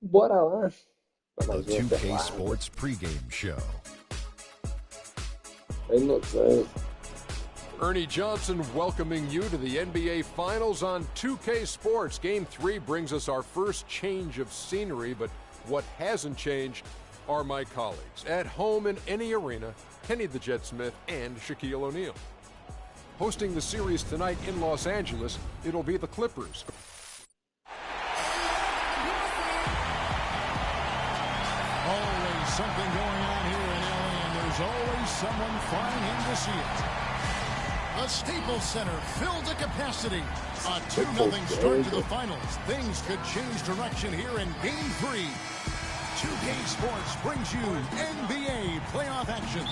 Bora lá. Pra The mais 2K pelada. Sports pregame show. Aí nos anos. Ernie Johnson welcoming you to the NBA Finals on 2K Sports. Game 3 brings us our first change of scenery, but what hasn't changed are my colleagues. At home in any arena, Kenny the Jet Smith and Shaquille O'Neal. Hosting the series tonight in Los Angeles, it'll be the Clippers. Always something going on here in LA, and there's always someone flying in to see it. The Staples Center filled to capacity. A 2-0 start to the finals. Things could change direction here in Game 3. 2K Sports brings you NBA playoff action.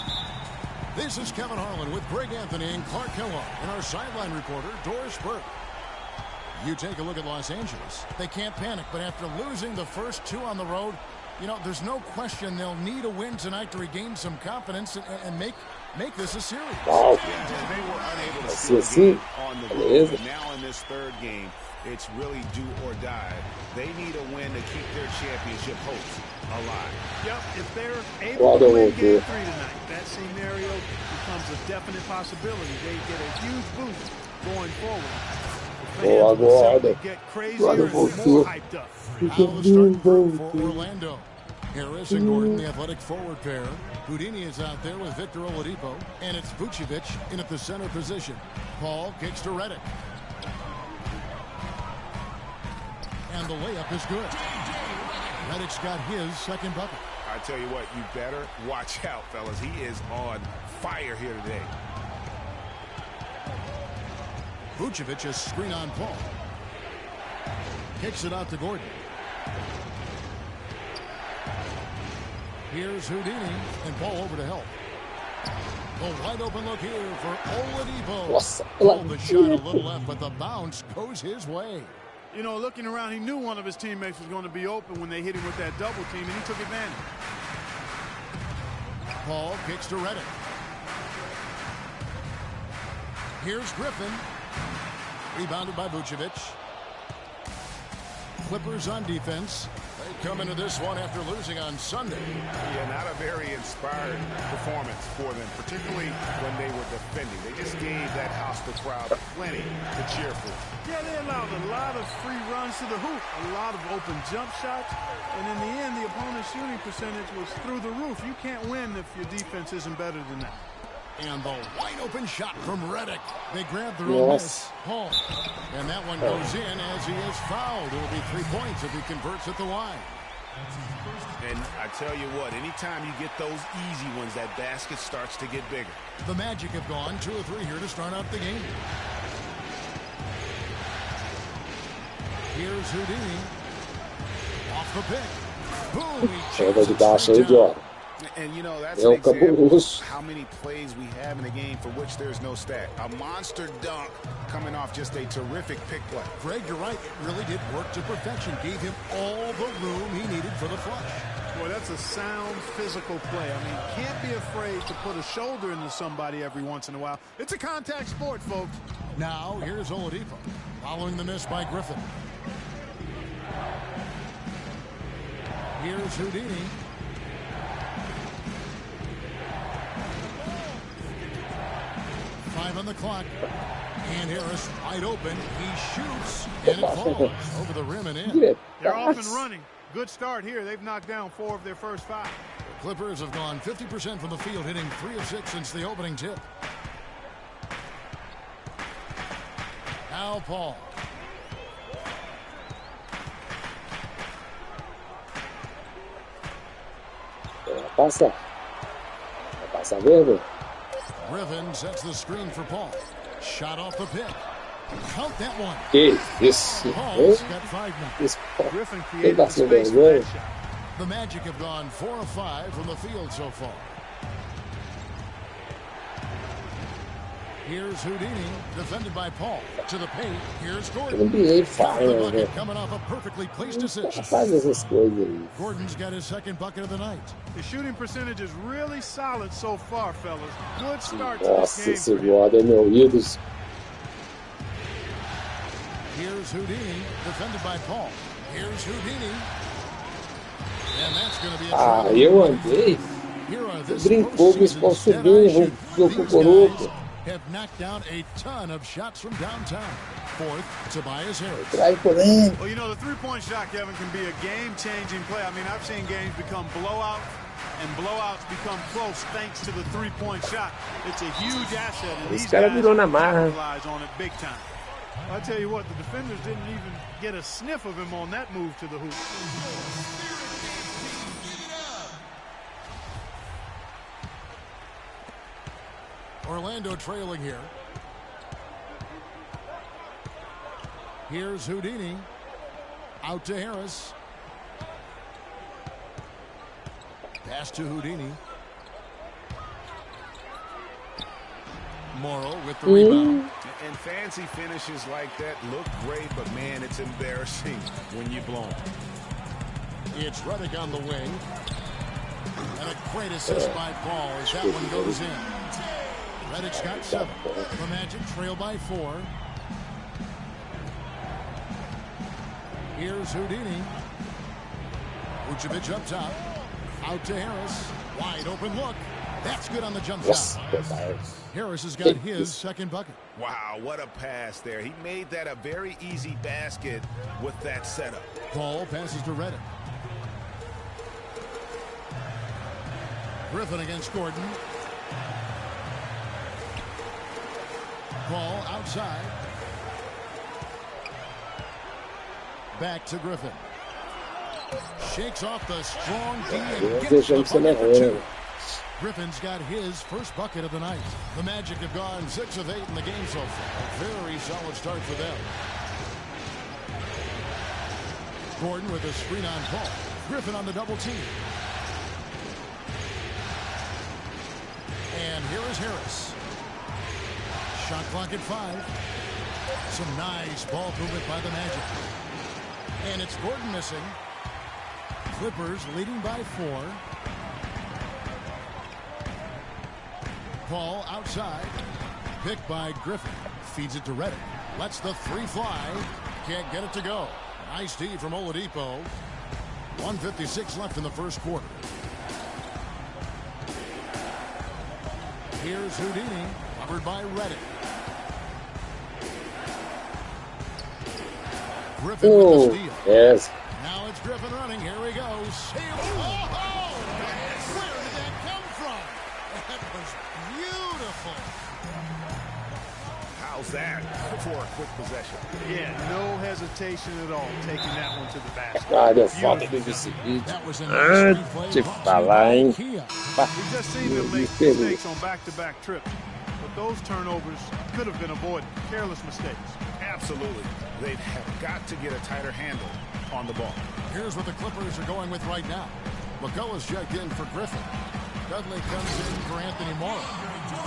This is Kevin Harlan with Greg Anthony and Clark Kellogg and our sideline reporter, Doris Burke. You take a look at Los Angeles. They can't panic, but after losing the first two on the road, you know, there's no question they'll need a win tonight to regain some confidence and make this a series. Wow. They were unable to Assim, seal assim. on the road, Beleza. but now in this third game, it's really do or die. They need a win to keep their championship hopes alive. Yep, if they're able Guarda to win o Game outro. 3 tonight, that scenario becomes a definite possibility. They get a huge boost going forward. The Boa, fans will simply guarda. get crazier Guarda and voltou. more hyped up. Out of the starting group for Orlando. Harris and Gordon, the athletic forward pair. Houdini is out there with Victor Oladipo. And it's Vucevic in at the center position. Paul kicks to Redick. And the layup is good. Redick's got his second bucket. I tell you what, you better watch out, fellas. He is on fire here today. Vucevic is screen on Paul. Kicks it out to Gordon. Here's Houdini, and Paul over to help. The wide open look here for Oladipo. Nossa, Oh, the shot a little left, but the bounce goes his way. You know, looking around, he knew one of his teammates was going to be open when they hit him with that double team, and he took advantage. Paul kicks to Redick. Here's Griffin. Rebounded by Vucevic. Clippers on defense. They come into this one after losing on Sunday. Yeah, not a very inspired performance for them, particularly when they were defending. They just gave that hostile crowd plenty to cheer for. Yeah, they allowed a lot of free runs to the hoop, a lot of open jump shots, and in the end, the opponent's shooting percentage was through the roof. You can't win if your defense isn't better than that. And the wide open shot from Redick. They grab their own miss. Nossa. Paul. And that one goes in as he is fouled. It'll be 3 points if he converts at the line. And I tell you what, anytime you get those easy ones, that basket starts to get bigger. The Magic have gone 2 or 3 here to start out the game. Here's Houdini. Off the pick. Boom. He Chega de chips it baixo aí, straight de down. ó. And, you know, that's É an o example cabuloso. of how many plays we have in a game for which there's no stat. A monster dunk coming off just a terrific pick play. Greg, you're right. It really did work to perfection. Gave him all the room he needed for the flush. Boy, that's a sound physical play. I mean, can't be afraid to put a shoulder into somebody every once in a while. It's a contact sport, folks. Now, here's Oladipo. Following the miss by Griffin. Here's Houdini. Five on the clock. And Harris wide open. He shoots. And it falls over the rim and in. They're off and running. Good start here. They've knocked down 4 of their first 5. The Clippers have gone 50% from the field, hitting 3 of 6 since the opening tip. Now Paul. Passa. Vai passar mesmo? Griffin sets the screen for Paul. Shot off the pick. Count that one. Que isso? Paul's got 5 now. Esse Griffin Quem created tá the sem space for vergonha? that shot. The Magic have gone 4 of 5 from the field so far. Here's Houdini, defended by Paul. To the paint, here's Gordon. NBA Got the fala, bucket né? coming off a perfectly placed assist. Faz essas coisas aí. Gordon's got his second bucket of the night. The shooting percentage is really solid so far, fellas. Good start to Nossa, this esse game. for him. Gordon é meu ídolo. Here's Houdini, defended by Paul. Here's Houdini. And that's going to be a Ah, try. eu andei. Here are Você this brincou com esse pau postseason's subindo, dead-eye jogou shooters. com o These coroco. guys have knocked down a ton of shots from downtown. Fourth, Tobias Harris. Trai polêmico. Well, you know, the three-point shot, Kevin, can be a game-changing play. I mean, I've seen games become blowouts, and blowouts become close thanks to the three-point shot. It's a huge asset, and Esse these cara guys virou na marra. capitalize on it big time. Well, I tell you what, the defenders didn't even get a sniff of him on that move to the hoop. Orlando trailing here. Here's Houdini. Out to Harris. Pass to Houdini. Morrow with the rebound. And fancy finishes like that look great, but man, it's embarrassing when you blow them. It's Redick on the wing. And a great assist by Paul as that one goes in. Redick's got 7. The Magic trail by 4. Here's Houdini. Vucevic up top. Out to Harris. Wide open look. That's good on the jump Nossa, shot. Tobias. Harris has got his second bucket. Wow, what a pass there. He made that a very easy basket with that setup. Paul passes to Redick. Griffin against Gordon. Paul outside. Back to Griffin. Shakes off the strong D and gets the bucket for 2. Griffin's got his first bucket of the night. The Magic have gone 6 of 8 in the game so far. A very solid start for them. Gordon with a screen on Paul. Griffin on the double team. And here is Harris. Shot clock at 5. Some nice ball movement by the Magic. And it's Gordon missing. Clippers leading by 4. Paul outside. Picked by Griffin. Feeds it to Redick. Lets the 3 fly. Can't get it to go. Nice D from Oladipo. 1:56 left in the first quarter. Here's Houdini. Covered by Redick. Griffin with Oh, the steal. yes. Now it's Griffin running. Here he goes. Oh! Where did that come from? That was beautiful. How's that for a quick possession? Yeah, no hesitation at all taking that one to the basket. Ah, deu falta do seguinte. That was a Ah, nice replay. te brought to you falar, by hein? Kia. We just seen them make mistakes on back-to-back trips. But those turnovers could have been avoided. Careless mistakes. Absolutely. They have got to get a tighter handle on the ball. Here's what the Clippers are going with right now. McCullough's checked in for Griffin. Dudley comes in for Anthony Morrow.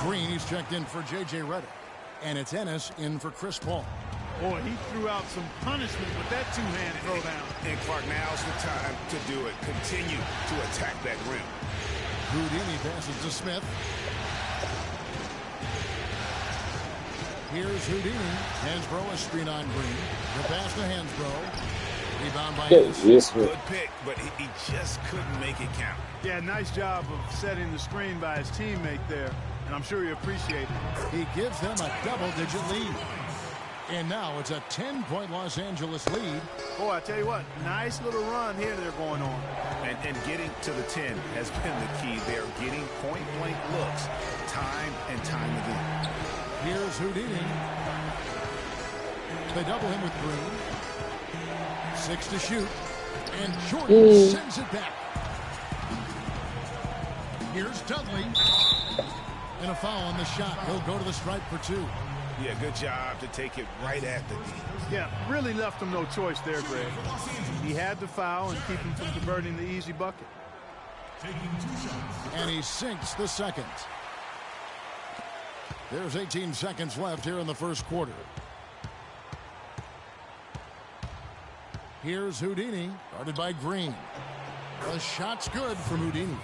Green, he's checked in for J.J. Redick. And it's Ennis in for Chris Paul. Boy, he threw out some punishment with that two-hand throwdown. And Clark, now's the time to do it. Continue to attack that rim. Houdini passes to Smith. Here's Houdini. Hansbrough a screen on Green. The pass to Hansbrough. Rebound by Que Ennis. isso, meu. Good pick, but he just couldn't make it count. Yeah, nice job of setting the screen by his teammate there. And I'm sure he appreciated it. He gives them a double-digit lead. And now it's a 10-point Los Angeles lead. Boy, I tell you what, nice little run here they're going on. And getting to the 10 has been the key. They're getting point-blank looks time and time again. Here's Houdini. They double him with Green. 6 to shoot. And Jordan sends it back. Here's Dudley. And a foul on the shot. He'll go to the stripe for 2. Yeah, good job to take it right at the D. Yeah, really left him no choice there, Greg. He had to foul and keep him from converting the easy bucket. And he sinks the second. There's 18 seconds left here in the first quarter. Here's Houdini, guarded by Green. The shot's good from Houdini.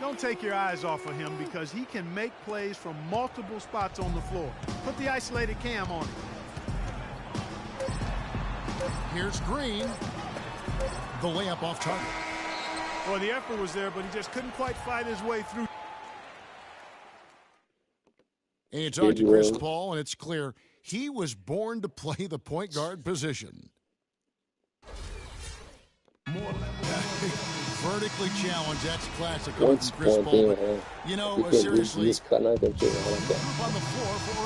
Don't take your eyes off of him because he can make plays from multiple spots on the floor. Put the isolated cam on him. Here's Green. The layup off target. Well, the effort was there, but he just couldn't quite fight his way through. And you talk to Chris Paul, and it's clear he was born to play the point guard position. Vertically challenged, that's classic from Chris Paul. You know, seriously, group on the floor for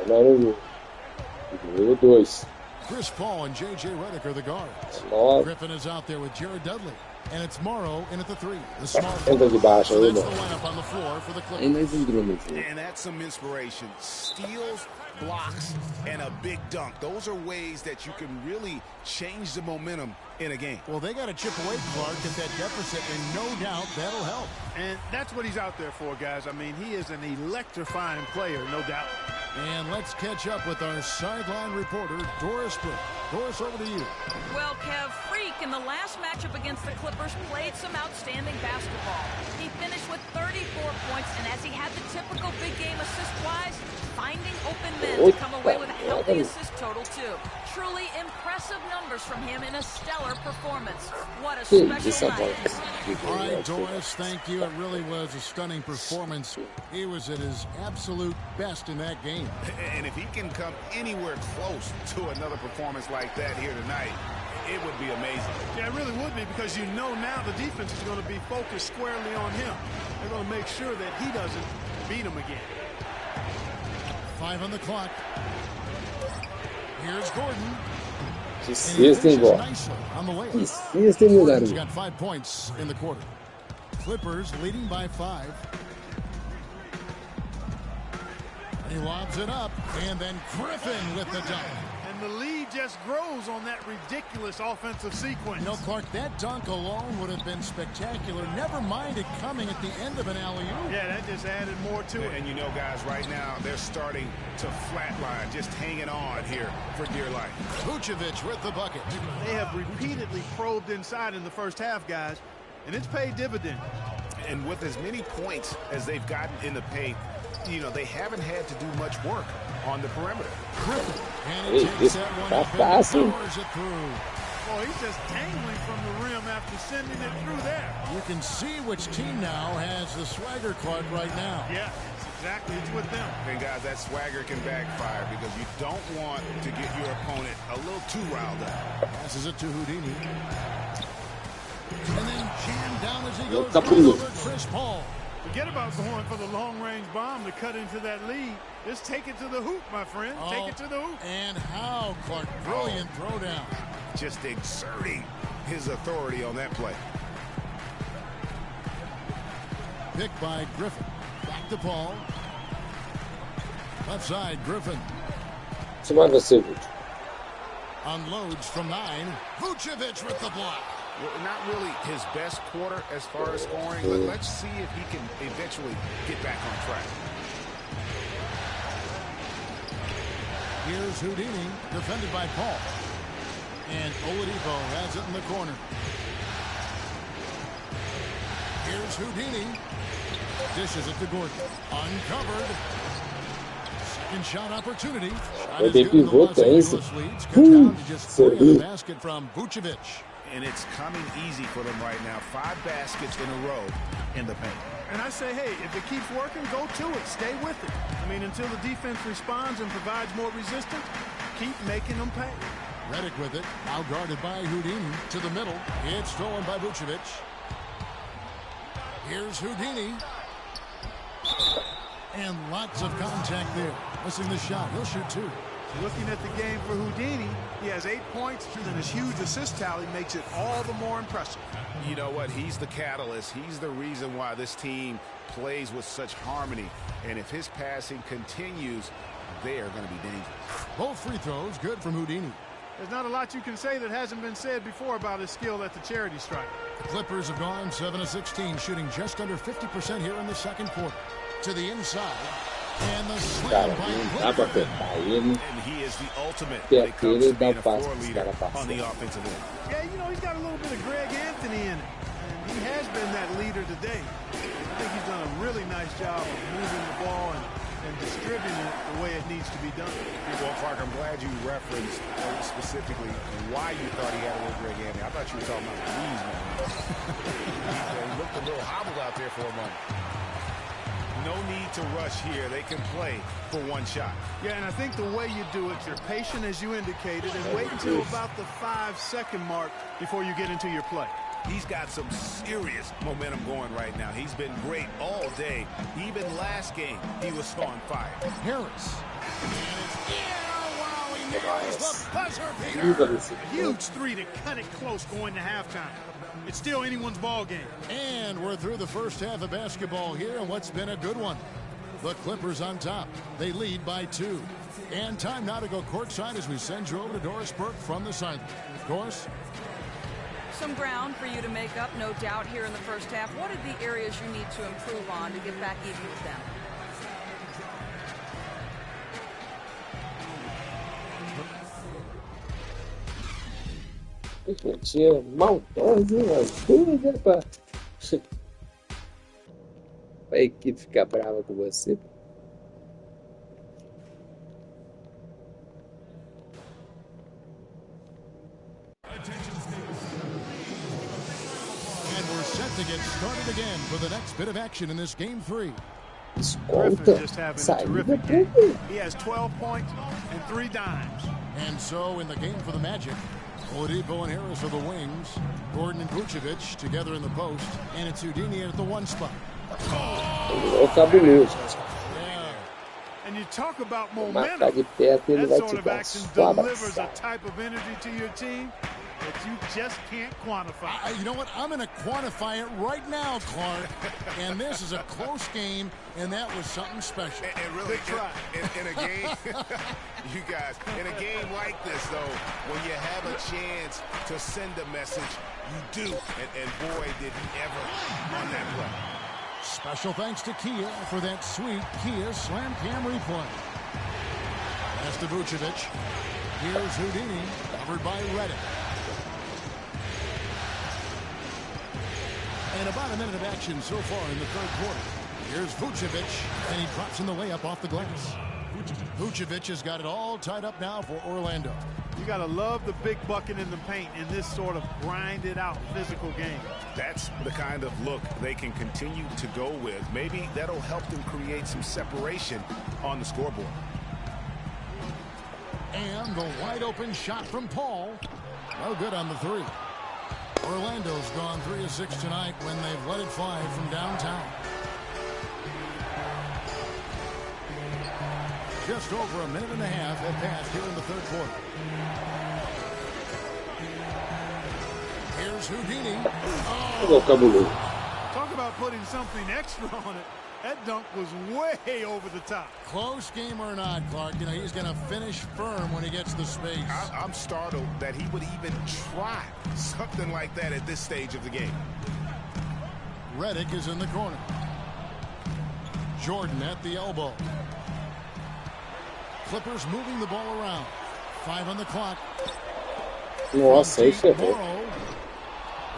Orlando. Chris Paul and J.J. Redick are the guards. Griffin is out there with Jared Dudley. And it's Morrow in at the 3. The small so that's the lineup on the floor for the Clippers. And that's some inspiration. Steals, blocks, and a big dunk. Those are ways that you can really change the momentum in a game. Well, they got to chip away, Clark, at that deficit, and no doubt that'll help. And that's what he's out there for, guys. I mean, he is an electrifying player, no doubt. And let's catch up with our sideline reporter, Doris Brooke. Doris, over to you. Well, Kev, Freak in the last matchup against the Clippers played some outstanding basketball. He finished with 34 points, and as he had the typical big game assist-wise, finding open men to come away with a healthy assist total, too. Truly impressive numbers from him in a stellar performance. What a special night. All right, Doris, thank you. It really was a stunning performance. He was at his absolute best in that game. And if he can come anywhere close to another performance like that here tonight, it would be amazing. Yeah, it really would be, because you know now the defense is going to be focused squarely on him. They're going to make sure that he doesn't beat him again. 5 on the clock. Here's Gordon. On the way. Gordon's got 5 points in the quarter. Clippers leading by 5. He lobs it up, and then Griffin with the dunk. And the lead just grows on that ridiculous offensive sequence. You know, Clark, that dunk alone would have been spectacular. Never mind it coming at the end of an alley-oop. Yeah, that just added more to it. And you know, guys, right now, they're starting to flatline, just hanging on here for dear life. Vucevic with the bucket. They have repeatedly probed inside in the first half, guys, and it's paid dividends. And with as many points as they've gotten in the paint, you know, they haven't had to do much work on the perimeter. And he takes that one up and powers it through. Well, he's just dangling from the rim after sending it through there. You can see which team now has the swagger card right now. Yeah, exactly. It's with them. And, guys, that swagger can backfire because you don't want to get your opponent a little too riled up. Passes it to Houdini. And then jammed down as he goes over Chris Paul. Forget about going for the long-range bomb to cut into that lead. Just take it to the hoop, my friend. Take it to the hoop. And how, Clark? Brilliant throwdown. Just exerting his authority on that play. Picked by Griffin. Back to Paul. Left side, Griffin. Unloads from 9. Vucevic with the block. Well, not really his best quarter as far as scoring, but let's see if he can eventually get back on track. Here's Houdini, defended by Paul. And Oladipo has it in the corner. Here's Houdini. Dishes it to Gordon. Uncovered. Second shot opportunity. Shot is good in the Los Angeles leads. Comes down to just 3 on the basket from Vucevic. And it's coming easy for them right now. 5 baskets in a row in the paint. And I say, hey, if it keeps working, go to it. Stay with it. I mean, until the defense responds and provides more resistance, keep making them pay. Redick with it. Now guarded by Houdini. To the middle. It's stolen by Vucevic. Here's Houdini. And lots of contact there. Missing the shot. He'll shoot 2. Looking at the game for Houdini, he has 8 points, and his huge assist tally makes it all the more impressive. You know what? He's the catalyst. He's the reason why this team plays with such harmony. And if his passing continues, they are going to be dangerous. Both free throws good from Houdini. There's not a lot you can say that hasn't been said before about his skill at the charity stripe. The Clippers have gone 7 of 16, shooting just under 50% here in the second quarter. To the inside. And the slam by Griffin. And he is the ultimate when it comes to being a floor leader on the offensive end. Yeah, you know, he's got a little bit of Greg Anthony in it. And he has been that leader today. I think he's done a really nice job of moving the ball and distributing distributing it the way it needs to be done. Well, Clark, I'm glad you referenced specifically why you thought he had a little Greg Anthony. I thought you were talking about the knees, man. He looked a little hobbled out there for a moment. No need to rush here. They can play for one shot. Yeah, and I think the way you do it, you're patient as you indicated, and wait until about the 5-second mark before you get into your play. He's got some serious momentum going right now. He's been great all day. Even last game, he was on fire. Harris. And it's wow, he nails the buzzer beater. Huge three to cut it close going to halftime. It's still anyone's ball game. And we're through the first half of basketball here, and what's been a good one. The Clippers on top. They lead by 2. And time now to go courtside as we send you over to Doris Burke from the sideline. Doris? Some ground for you to make up, no doubt, here in the first half. What are the areas you need to improve on to get back even with them? Tinha maldosa, tudo pra equipe ficar brava com você. And we're set to get started again for the next bit of action in this game 3. Griffin just having a terrific game. He has 12 points and 3 dimes. And so in the game for the Magic, Oladipo and Harris are the wings. Gordon and Vucevic together in the post. And it's Houdini at the 1 spot. Cabuloso. And you talk about Marcar momentum. de perto, ele That vai sort te of dar action sua delivers a abraçada. type of energy to your team that you just can't quantify. You know what? I'm going to quantify it right now, Clark. And this is a close game, and that was something special. And really, in a game, you guys, in a game like this, though, when you have a chance to send a message, you do. And boy, did he ever on that play. Special thanks to Kia for that sweet Kia Slam Cam replay. That's to Vucevic. Here's Houdini, covered by Reddick. And about a minute of action so far in the third quarter. Here's Vucevic, and he drops in the layup off the glass. Vucevic has got it all tied up now for Orlando. You got to love the big bucket in the paint in this sort of grinded out physical game. That's the kind of look they can continue to go with. Maybe that'll help them create some separation on the scoreboard. And the wide open shot from Paul. No good on the 3. Orlando's gone 3 of 6 tonight when they've let it fly from downtown. Just over a minute and a half have passed here in the third quarter. Here's Houdini. Oh. Talk about putting something extra on it. That dunk was way over the top. Close game or not, Clark, you know, he's going to finish firm when he gets the space. I'm startled that he would even try something like that at this stage of the game. Reddick is in the corner. Jordan at the elbow. Clippers moving the ball around. 5 on the clock. Nossa, aí ferrou.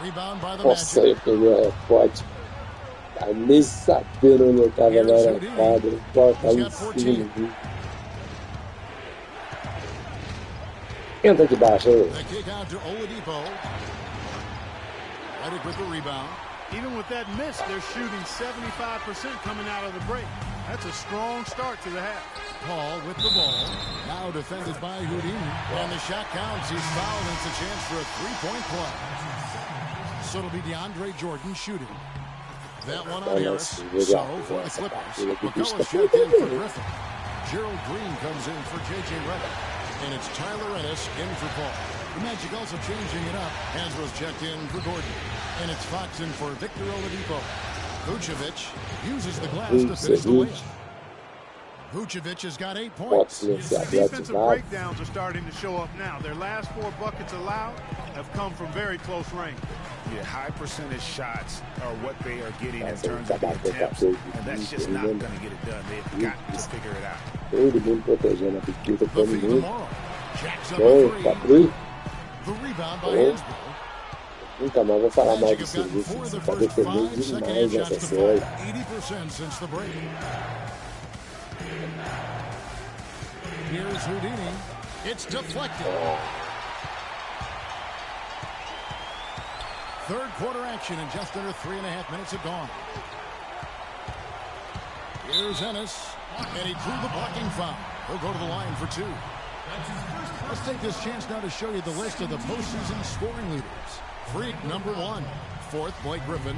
Rebound by the Nossa, Magic. eu peguei pote. Tá nem sabendo onde eu tava lá na quadra. O pau tá em cima. Viu? Entra de baixo. The kick out to Oladipo. Reddick with the rebound. Even with that miss, they're shooting 75% coming out of the break. That's a strong start to the half. Paul with the ball. Now defended by Houdini. And the shot counts. He's fouled, and it's a chance for a 3-point play. So it'll be DeAndre Jordan shooting. That one on Harris. So for the Clippers, McCullough's checked in for Griffin. Gerald Green comes in for J.J. Redick. And it's Tyler Ennis in for Paul. The Magic also changing it up. Hansbrough's checked in for Gordon. And it's Fox in for Victor Oladipo. Vucevic uses the glass to finish the layup. Vucevic has got 8 points. Defensive breakdowns are starting to show up now. Their last 4 buckets allowed have come from very close range. Yeah, high percentage shots are what they are getting in terms of the attempts, and that's just not going to get it done. They've got to figure it out. Todo mundo protegendo a piquita, todo mundo. Bom, tá frio? The rebound by Hansbrough. Nunca mais vou falar mais de serviço. Você tá dependendo demais dessa série. 80% since the break. Here's Houdini. It's deflected. Third quarter action, and just under 3.5 minutes have gone. Here's Ennis, and he drew the blocking foul. He'll go to the line for 2. Let's take this chance now to show you the list of the postseason scoring leaders. Freak number 1, fourth Blake Griffin.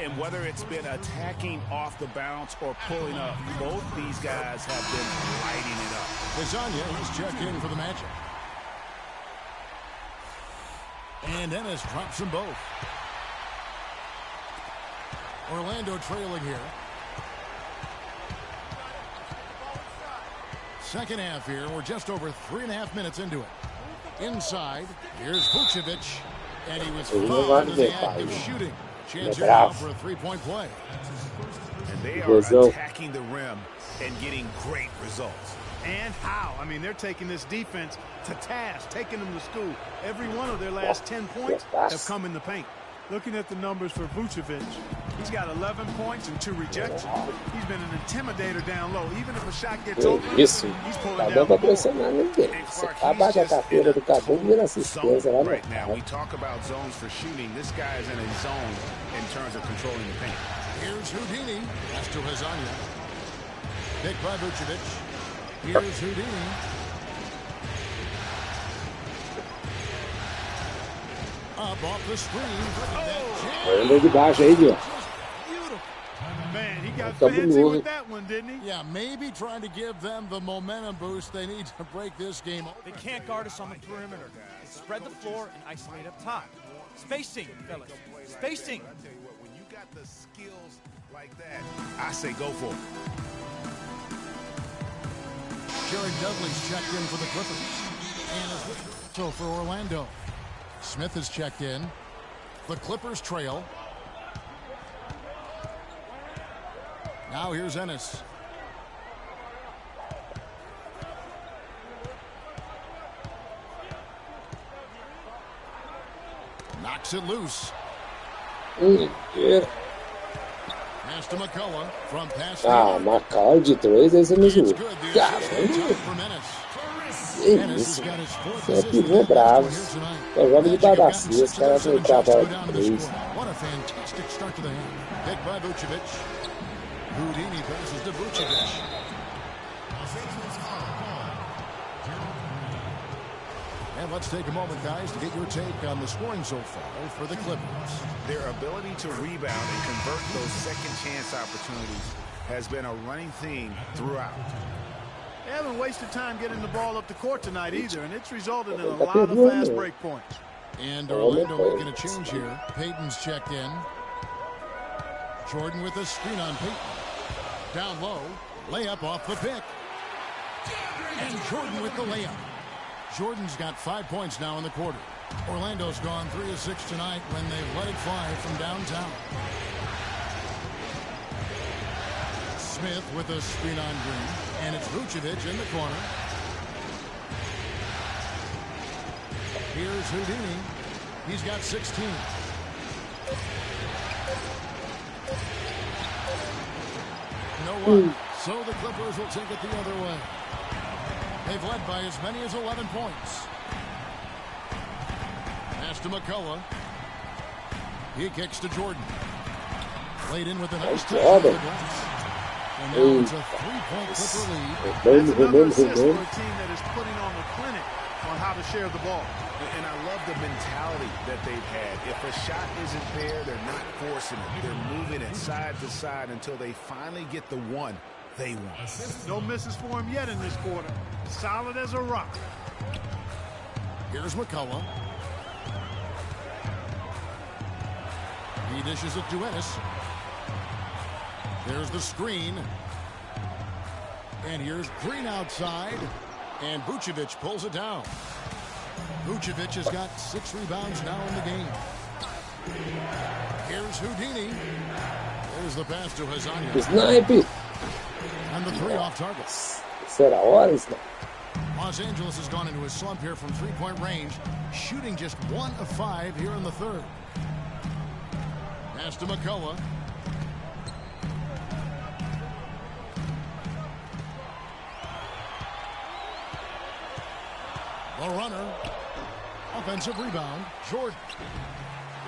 And whether it's been attacking off the bounce or pulling up, both these guys have been lighting it up. Lasagna is checked in for the Magic. And Ennis drops them both. Orlando trailing here. Second half here. We're just over 3.5 minutes into it. Inside, here's Vucevic. And he was fouled in the act of shooting. Chance here now for a three-point play. And they are attacking the rim and getting great results. And how? I mean, they're taking this defense to task, taking them to school. Every one of their last 10 points have come in the paint. Looking at the numbers for Vucevic, he's got 11 points and 2 rejections. He's been an intimidator down low. Even if a shot gets open, he's pulling down the ball. Right now, we talk about zones for shooting. This guy is in a zone in terms of controlling the paint. Here's Houdini. Pass to Lasagna. Picked by Vucevic. Here's Houdini. Up off the screen. Olha de baixo aí, Dio. Man, he got fancy with that one, didn't he? Yeah, maybe trying to give them the momentum boost they need to break this game. They can't guard us on the perimeter. They spread the floor and isolate up top. Spacing, fellas. Spacing. I tell you what, when you got the skills like that, I say go for it. Jared Dudley's checked in for the Clippers. And so for Orlando. Smith is checked in. The Clippers trail. Now here's Ennis. Knocks it loose. Yeah. Pass to McCullough from pass. McCullough de 3, esse é mesmo. Caramba! Que isso? Você é pivô bravo. Só joga de badacia, esse cara vai entrar a bola de 3. What a fantastic start to the hand. Picked by Vucevic. Houdini passes to Vucevic. And let's take a moment, guys, to get your take on the scoring so far for the Clippers. Their ability to rebound and convert those second chance opportunities has been a running theme throughout. They haven't wasted time getting the ball up the court tonight either, and it's resulted in a lot of fast break points. And Orlando making a change here. Payton's checked in. Jordan with a screen on Payton. Down low. Layup off the pick. And Jordan with the layup. Jordan's got 5 points now in the quarter. Orlando's gone 3 of 6 tonight when they've let it fly from downtown. Smith with a screen on Green. And it's Vucevic in the corner. Here's Houdini. He's got 16. No one. So the Clippers will take it the other way. They've led by as many as 11 points. Pass to McCullough. He kicks to Jordan. Played in with a nice touch. And now it's a 3-point Clipper lead. That's another assist for a team that is putting on the clinic on how to share the ball. And I love the mentality that they've had. If a shot isn't there, they're not forcing it. They're moving it side to side until they finally get the one they want. No misses for him yet in this quarter. Solid as a rock. Here's McCullough. He dishes it to Ennis. There's the screen. And here's Green outside. And Vucevic pulls it down. Vucevic has got 6 rebounds now in the game. Here's Houdini. There's the pass to Lasagna. Snipe! And the 3 off target. Será hora, isso? Los Angeles has gone into a slump here from 3-point range, shooting just 1 of 5 here in the third. Pass to McCullough. A runner. Offensive rebound. Jordan.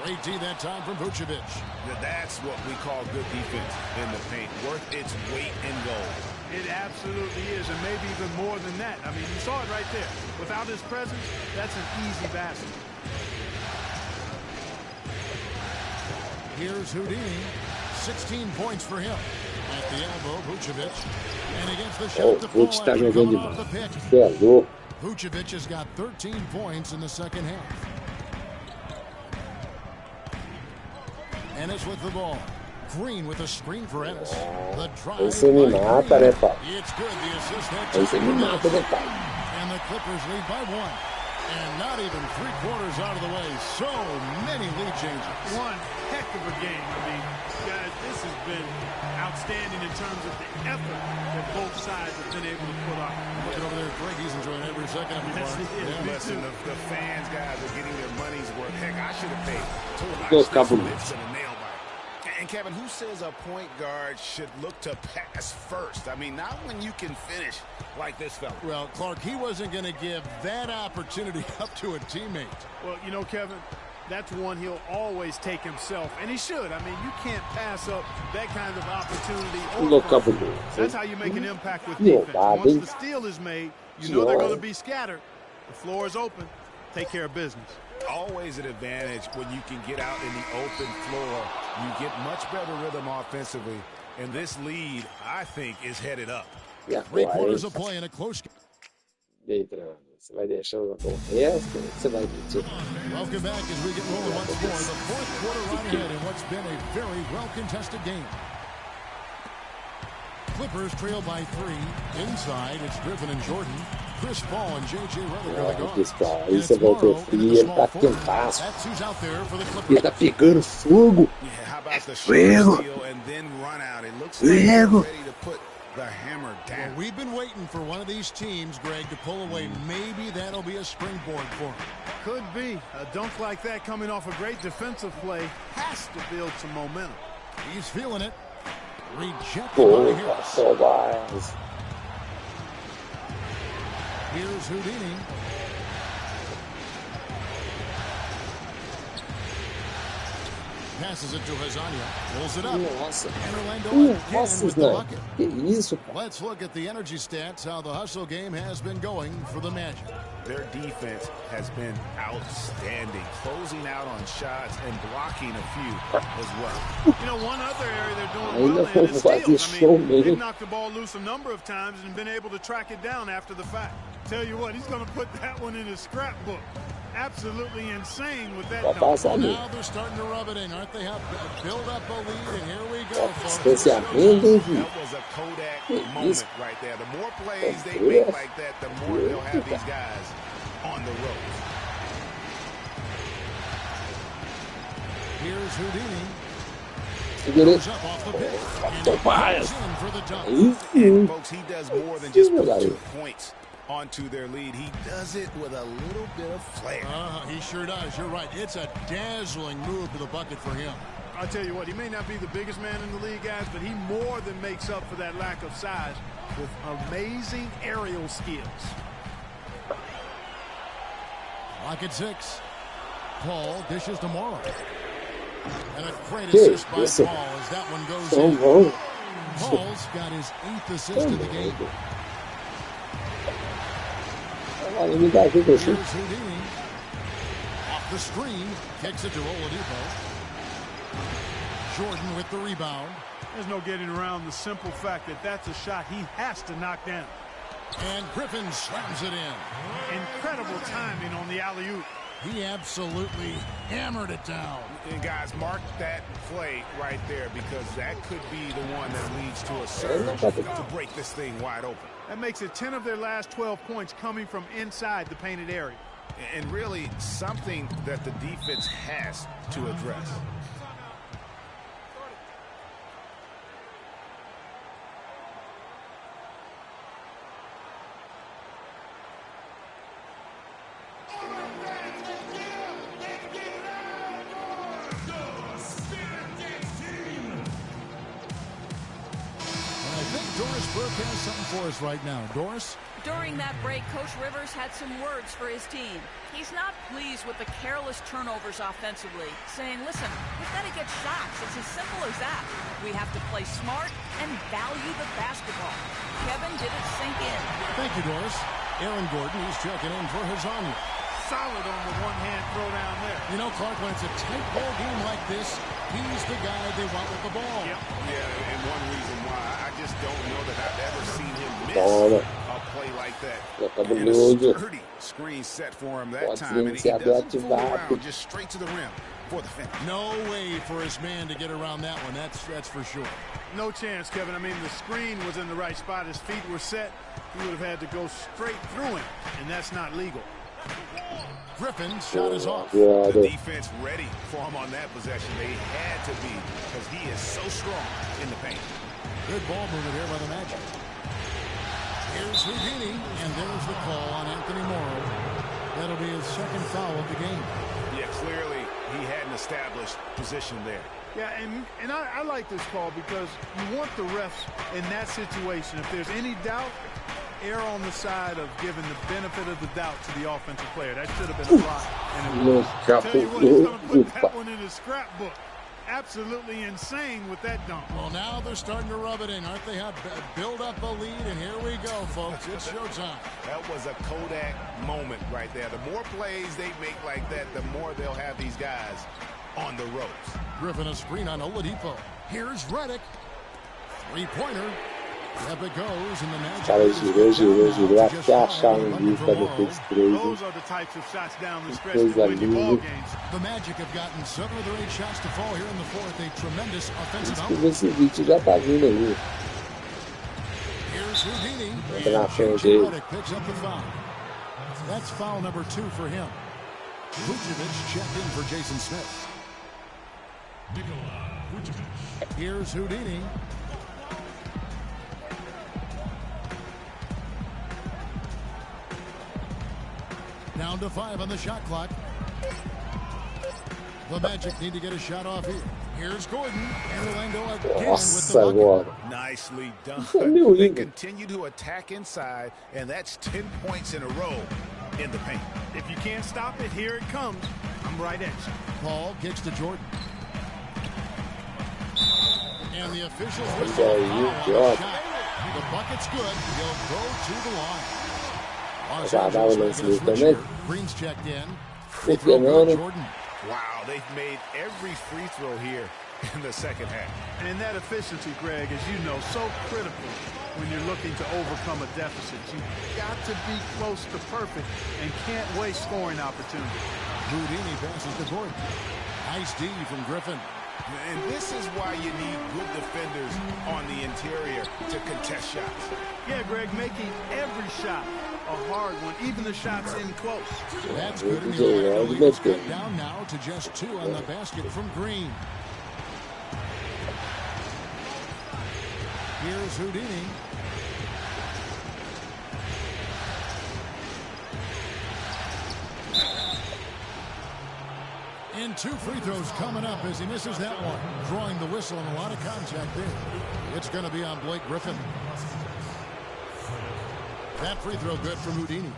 Great D that time from Vucevic. That's what we call good defense in the paint. Worth its weight in gold. It absolutely is, and maybe even more than that. I mean, you saw it right there. Without his presence, that's an easy basket. Here's Houdini. 16 points for him. At the elbow, Vucevic. And against the shot to fall after coming off the pick. Vucevic has got 13 points in the second half. Ennis with the ball. Green with a screen for Ennis. The drive. Esse me mata, né, pai? It's good. The assist had Esse me mata, né, pai? and the Clippers lead by 1. And not even 3/4 out of the way. So many lead changes. One heck of a game. I mean, guys, this has been outstanding in terms of the effort that both sides have been able to put on. Looking over there, Greg, he's enjoying every second of it. Listen, the fans, guys, are getting their money's worth. Heck, I should have paid. Those couple. And Kevin, who says a point guard should look to pass first? I mean, not when you can finish like this fella. Well, Clark, he wasn't going to give that opportunity up to a teammate. Well, you know, Kevin, that's one he'll always take himself, and he should. I mean, you can't pass up that kind of opportunity. That's how you make an impact with defense. Once the steal is made, you know they're going to be scattered. The floor is open. Take care of business. Always an advantage when you can get out in the open floor. You get much better rhythm offensively. And this lead, I think, is headed up. 3/4 of play in a close game. Você vai deixando o resto, você vai mentir. Welcome back as we get rolling once more. The fourth quarter right ahead in what's been a very well-contested game. Clippers trail by 3. Inside, it's Griffin and Jordan. Chris Paul and J.J. Redick. Chris Paul, aí você voltou frio, ele tá quentaço. Ele tá pegando fogo. É fogo. Fogo. Well, we've been waiting for one of these teams, Greg, to pull away. Maybe that'll be a springboard for him. Could be. A dunk like that coming off a great defensive play has to build some momentum. He's feeling it. Rejected by Harris. Here's Houdini. Passes it to Hazania. Pulls it up. Nossa. And Orlando again with the bucket. Que isso, pô. Let's look at the energy stats, how the hustle game has been going for the Magic. Their defense has been outstanding, closing out on shots and blocking a few as well. You know, one other area they're doing well in is steals. I mean, they've knocked the ball loose a number of times and been able to track it down after the fact. Tell you what, he's going to put that one in his scrapbook. Absolutely insane with that dunk. Now they're starting to rub it in, aren't they? Have build up a lead, and here we go, folks. That was a Kodak moment right there. The more plays they make like that, the more they'll have these guys on the ropes. Here's Houdini. Goes up off the pick. For the dunk. And folks, he does more than just put 2 points onto their lead. He does it with a little bit of flair. He sure does. You're right. It's a dazzling move to the bucket for him. I'll tell you what, he may not be the biggest man in the league, guys, but he more than makes up for that lack of size with amazing aerial skills. Lock at 6. Paul dishes to Morrow. And a great assist by Paul as that one goes in. Paul's got his 8th assist of the game. Here's Houdini. Off the screen. Kicks it to Oladipo. Jordan with the rebound. There's no getting around the simple fact that that's a shot he has to knock down. And Griffin slams it in. Incredible timing on the alley-oop. He absolutely hammered it down. And guys, mark that play right there, because that could be the one that leads to a surge to break this thing wide open. That makes it 10 of their last 12 points coming from inside the painted area. And really something that the defense has to address. Burke has something for us right now. Doris? During that break, Coach Rivers had some words for his team. He's not pleased with the careless turnovers offensively, saying, listen, we've got to get shots. It's as simple as that. We have to play smart and value the basketball. Kevin did it sink in. Thank you, Doris. Aaron Gordon, he's checking in for Hazania. Solid on the one-hand throw down there. You know, Clark, when it's a tight ball game like this, he's the guy they want with the ball. Yep. Yeah, and one reason why I just don't know that I've ever seen him miss a play like that. And a sturdy screen set for him that time, and he doesn't fool around, just straight to the rim for the finish. No way for his man to get around that one. That's for sure. No chance, Kevin. I mean, the screen was in the right spot. His feet were set. He would have had to go straight through him, and that's not legal. Griffin's shot is off. The defense ready for him on that possession. They had to be, because he is so strong in the paint. Good ball movement here by the Magic. Here's Houdini, and there's the call on Anthony Morrow. That'll be his second foul of the game. Yeah, clearly he had an established position there. Yeah, and I like this call because you want the refs in that situation. If there's any doubt, err on the side of giving the benefit of the doubt to the offensive player. That should have been a block. And I'll tell you what, he's going to put that one in his scrapbook. Absolutely insane with that dunk. Well, now they're starting to rub it in, aren't they? Build up a lead, and here we go, folks. It's showtime. That was a Kodak moment right there. The more plays they make like that, the more they'll have these guys on the ropes. Griffin a screen on Oladipo. Here's Redick. Three-pointer. Up it goes, and the Magic. Cara, girou até achar livro para meter os três. Those are the types of shots down the stretch that win you ball games. The Magic have gotten 7 of their 8 shots to fall here in the fourth. A tremendous offensive output. Esse vídeo já tá vindo aí. Here's Houdini. Entra na frente dele. Redick picks up the foul. That's foul number 2 for him. Vucevic checked in for Jason Smith. Here's Houdini. Down to 5 on the shot clock. The Magic need to get a shot off here. Here's Gordon. And Orlando again with the bucket. Nicely done. They continue to attack inside, and that's 10 points in a row in the paint. If you can't stop it, here it comes. I'm right at you. Paul kicks to Jordan. And the officials whistle. The bucket's good. He'll go to the line. Já dá o lance dele também. Green's checked in. Jordan. Wow, they've made every free throw here in the second half. And that efficiency, Greg, as you know, so critical when you're looking to overcome a deficit. You've got to be close to perfect and can't waste scoring opportunities. Houdini passes to Gordon. Nice D from Griffin. And this is why you need good defenders on the interior to contest shots. Yeah, Greg, making every shot a hard one, even the shots in close. That's good. And the cut down now to just 2 on the basket from Green. Here's Houdini. And 2 free throws coming up as he misses that one. Drawing the whistle and a lot of contact there. It's going to be on Blake Griffin. That free throw good from Houdini.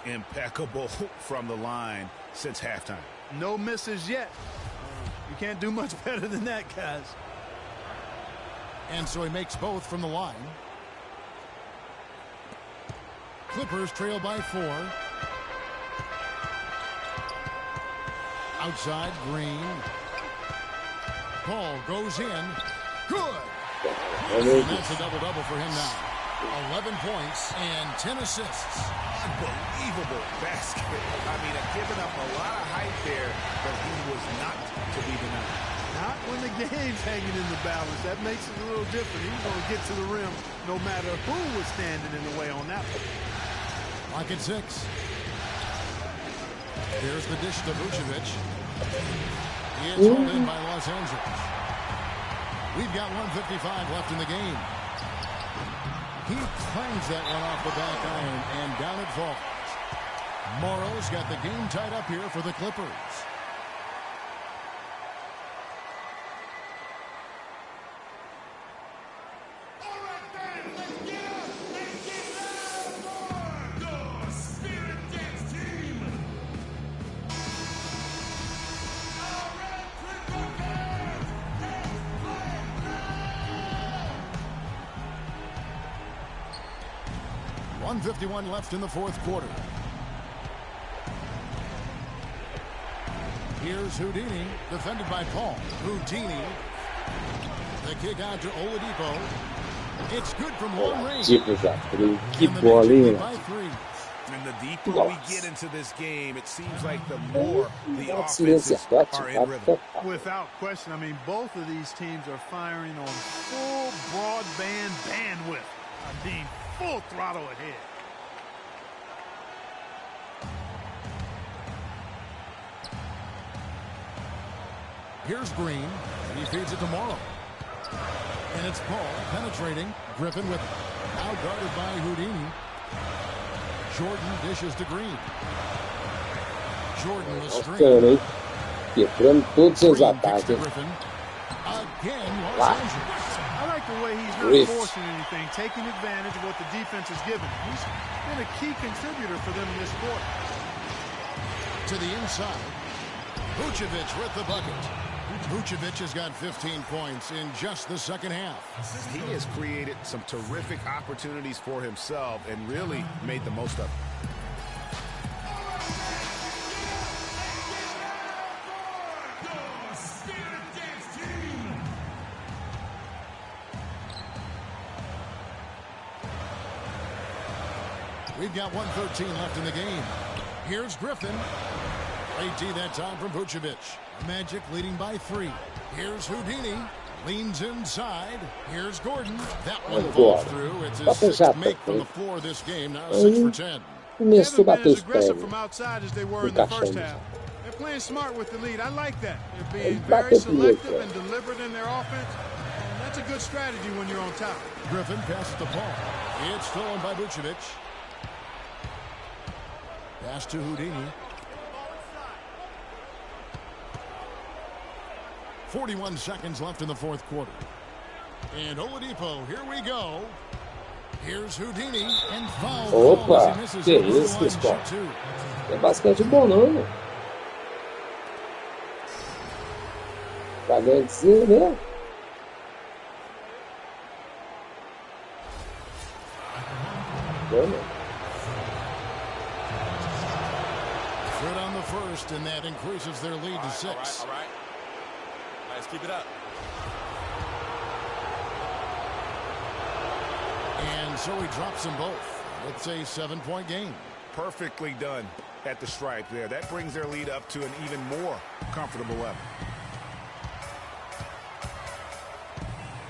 Impeccable from the line since halftime. No misses yet. You can't do much better than that, guys. And so he makes both from the line. Clippers trail by 4. Outside, Green. Paul goes in. Good. And that's a double-double for him now. 11 points and 10 assists. Unbelievable basket. I mean, giving up a lot of height there, but he was not to be denied. Not when the game's hanging in the balance. That makes it a little different. He's going to get to the rim no matter who was standing in the way on that one. Lock at 6. Here's the dish to Vucevic. He is hauled in by Los Angeles. We've got 1:55 left in the game. He clangs that one off the back iron, and down it falls. Morrow's got the game tied up here for the Clippers. 1:51 left in the fourth quarter. Here's Houdini, defended by Paul. Houdini. The kick out to Oladipo. It's good from long range. Que bolinha. And the deeper we get into this game, it seems like the more the offenses are in rhythm. Without question, I mean, both of these teams are firing on full broadband bandwidth. I mean, full throttle ahead. Here's Green, and he feeds it to Morrow. And it's Paul penetrating. Griffin with it. Now guarded by Houdini. Jordan dishes to Green. Jordan the screen. Quebrando todos os ataques. Again, Los Angeles. I like the way he's not forcing anything, taking advantage of what the defense is giving. He's been a key contributor for them in this quarter. To the inside. Vucevic with the bucket. Vucevic has got 15 points in just the second half. He has created some terrific opportunities for himself and really made the most of it. We've got 1:13 left in the game. Here's Griffin. Great D that time from Vucevic. Magic leading by 3. Here's Houdini. Leans inside. Here's Gordon. That one falls through. It's his sixth make from the floor this game. Now 6 for 10. They haven't been as aggressive from outside as they were in the first half. They're playing smart with the lead. I like that. They're being very selective and deliberate in their offense. And that's a good strategy when you're on top. Griffin passes the ball. It's stolen by Vucevic. Pass to Houdini. 41 seconds left in the fourth quarter. And Oladipo, here we go. Here's Houdini and foul. Opa, que isso, pessoal? É basquete bom, não? Tá ganhando de cima, né? Good on the first, and that increases their lead to 6. All right. Let's keep it up. And so he drops them both. It's a 7-point game. Perfectly done at the stripe there. That brings their lead up to an even more comfortable level.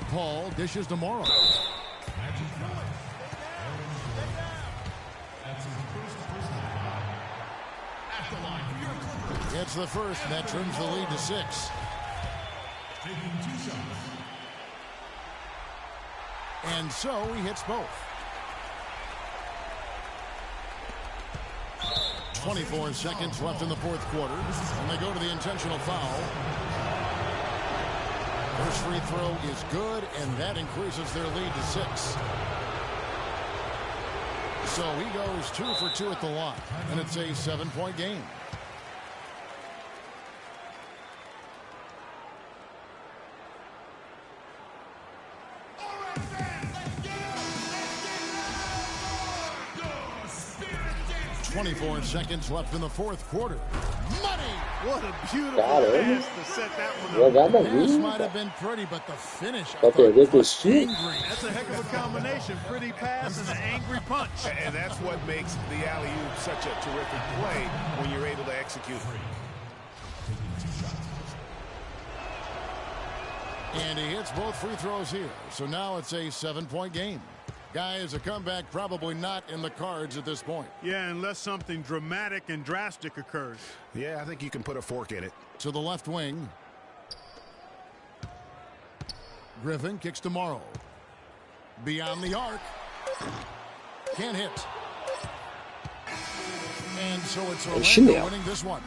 Paul dishes to Morrow. It's the first, and that trims the lead to 6. And so he hits both. 24 seconds left in the fourth quarter, and they go to the intentional foul. First free throw is good, and that increases their lead to 6. So he goes 2 for 2 at the line, and it's a 7-point game. .24 seconds left in the fourth quarter. Money! What a beautiful pass to set that one up. Pass might have been pretty, but the finish, I thought, was angry. That's a heck of a combination. Pretty pass and an angry punch. And that's what makes the alley-oop such a terrific play when you're able to execute. And he hits both free throws here. So now it's a 7-point game. Guys, a comeback probably not in the cards at this point. Yeah, unless something dramatic and drastic occurs. Yeah, I think you can put a fork in it. To the left wing. Griffin kicks to Morrow. Beyond the arc. Can't hit. And so it's Orlando winning this one.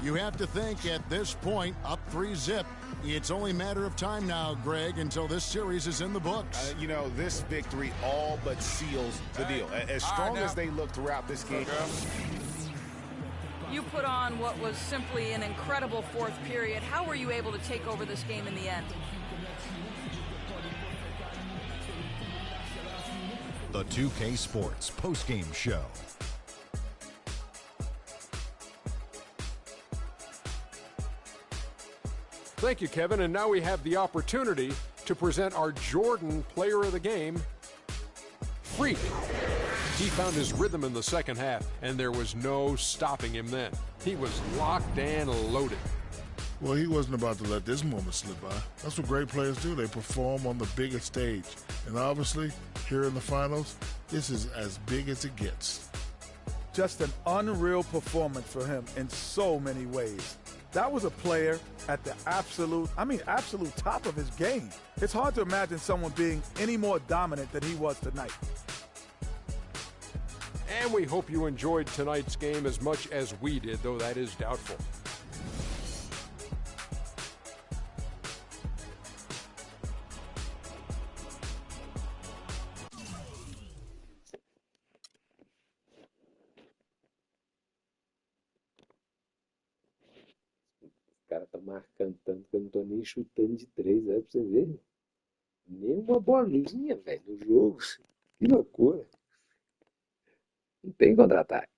You have to think at this point, up 3-zip. It's only a matter of time now, Greg, until this series is in the books. You know, this victory all but seals the deal. As strong as they look throughout this game. You put on what was simply an incredible fourth period. How were you able to take over this game in the end? The 2K Sports postgame show. Thank you, Kevin. And now we have the opportunity to present our Jordan Player of the Game, Freak. He found his rhythm in the second half, and there was no stopping him then. He was locked and loaded. Well, he wasn't about to let this moment slip by. That's what great players do. They perform on the biggest stage. And obviously, here in the finals, this is as big as it gets. Just an unreal performance for him in so many ways. That was a player at the absolute top of his game. It's hard to imagine someone being any more dominant than he was tonight. And we hope you enjoyed tonight's game as much as we did, though that is doubtful. O cara tá marcando tanto que eu não tô nem chutando de 3, pra você ver. Nem uma bolinha, velho, no jogo. Que loucura. Não tem contra-ataque.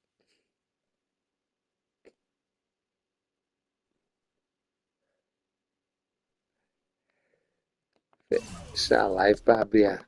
Fecha a live pra abrir a